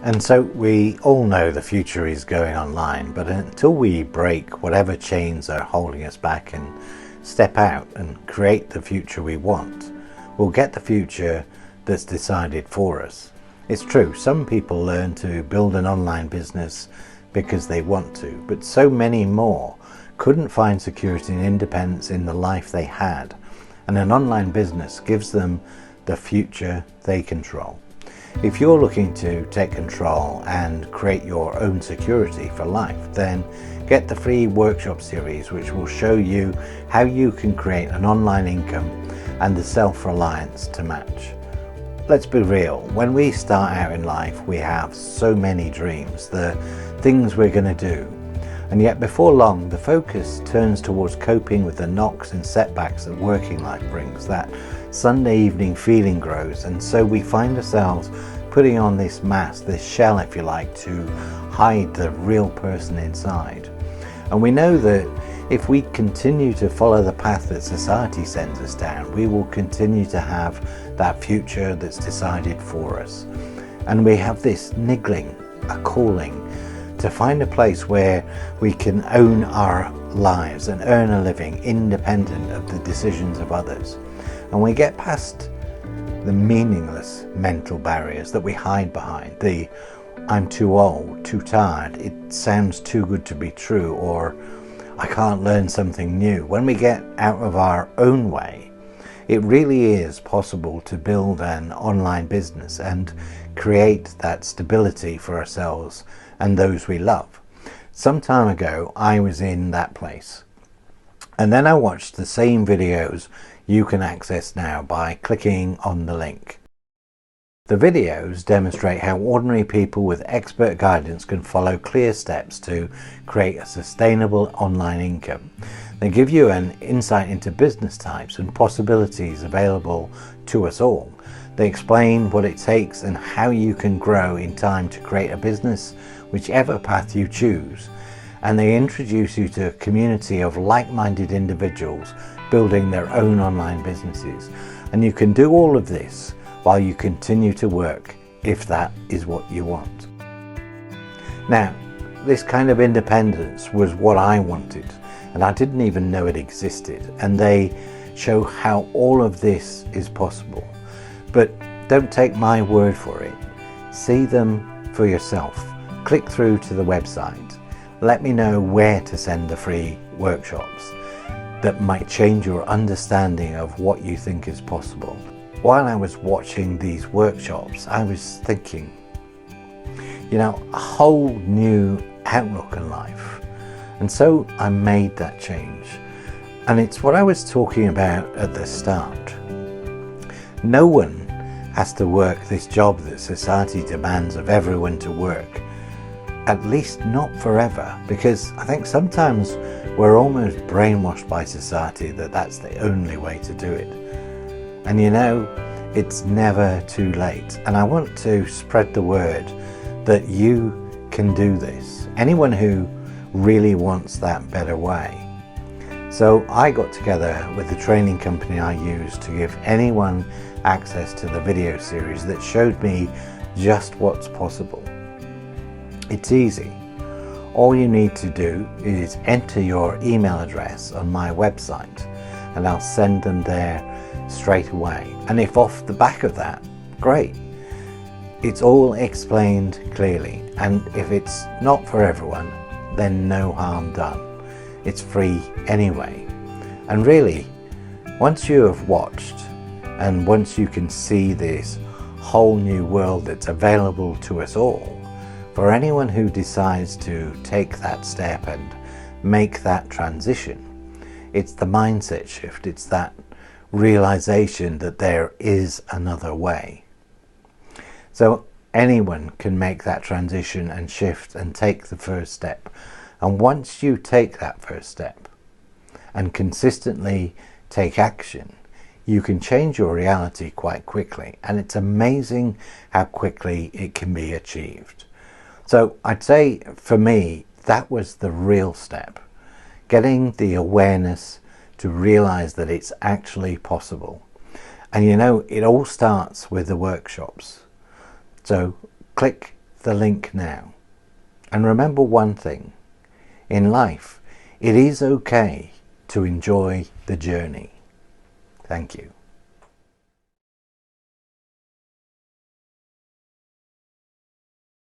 And so we all know the future is going online, but until we break whatever chains are holding us back and step out and create the future we want, we'll get the future that's decided for us. It's true, some people learn to build an online business because they want to, but so many more couldn't find security and independence in the life they had, and an online business gives them the future they control. If you're looking to take control and create your own security for life, then get the free workshop series, which will show you how you can create an online income and the self-reliance to match. Let's be real, when we start out in life, we have so many dreams, the things we're going to do. And yet before long, the focus turns towards coping with the knocks and setbacks that working life brings. That Sunday evening feeling grows, and so we find ourselves putting on this mask, this shell if you like, to hide the real person inside. And we know that if we continue to follow the path that society sends us down, we will continue to have that future that's decided for us. And we have this niggling, a calling, to find a place where we can own our lives and earn a living independent of the decisions of others. And we get past the meaningless mental barriers that we hide behind. The I'm too old, too tired, it sounds too good to be true, or I can't learn something new. When we get out of our own way, it really is possible to build an online business and create that stability for ourselves and those we love. Some time ago, I was in that place. And then I watched the same videos you can access now by clicking on the link. The videos demonstrate how ordinary people with expert guidance can follow clear steps to create a sustainable online income. They give you an insight into business types and possibilities available to us all. They explain what it takes and how you can grow in time to create a business, whichever path you choose. And they introduce you to a community of like-minded individuals building their own online businesses. And you can do all of this while you continue to work, if that is what you want. Now, this kind of independence was what I wanted, and I didn't even know it existed. And they show how all of this is possible. But don't take my word for it. See them for yourself. Click through to the website. Let me know where to send the free workshops that might change your understanding of what you think is possible. While I was watching these workshops, I was thinking, a whole new outlook on life. And so I made that change. And it's what I was talking about at the start. No one has to work this job that society demands of everyone to work. At least not forever, because I think sometimes we're almost brainwashed by society that that's the only way to do it. And it's never too late. And I want to spread the word that you can do this. Anyone who really wants that better way. So I got together with the training company I use to give anyone access to the video series that showed me just what's possible. It's easy. All you need to do is enter your email address on my website and I'll send them there straight away. And if off the back of that, great. It's all explained clearly. And if it's not for everyone, then no harm done. It's free anyway. And really, once you have watched and once you can see this whole new world that's available to us all, for anyone who decides to take that step and make that transition, it's the mindset shift. It's that realization that there is another way. So anyone can make that transition and shift and take the first step. And once you take that first step and consistently take action, you can change your reality quite quickly. And it's amazing how quickly it can be achieved. So I'd say for me, that was the real step. Getting the awareness to realize that it's actually possible. And it all starts with the workshops. So click the link now. And remember one thing, in life, it is okay to enjoy the journey. Thank you.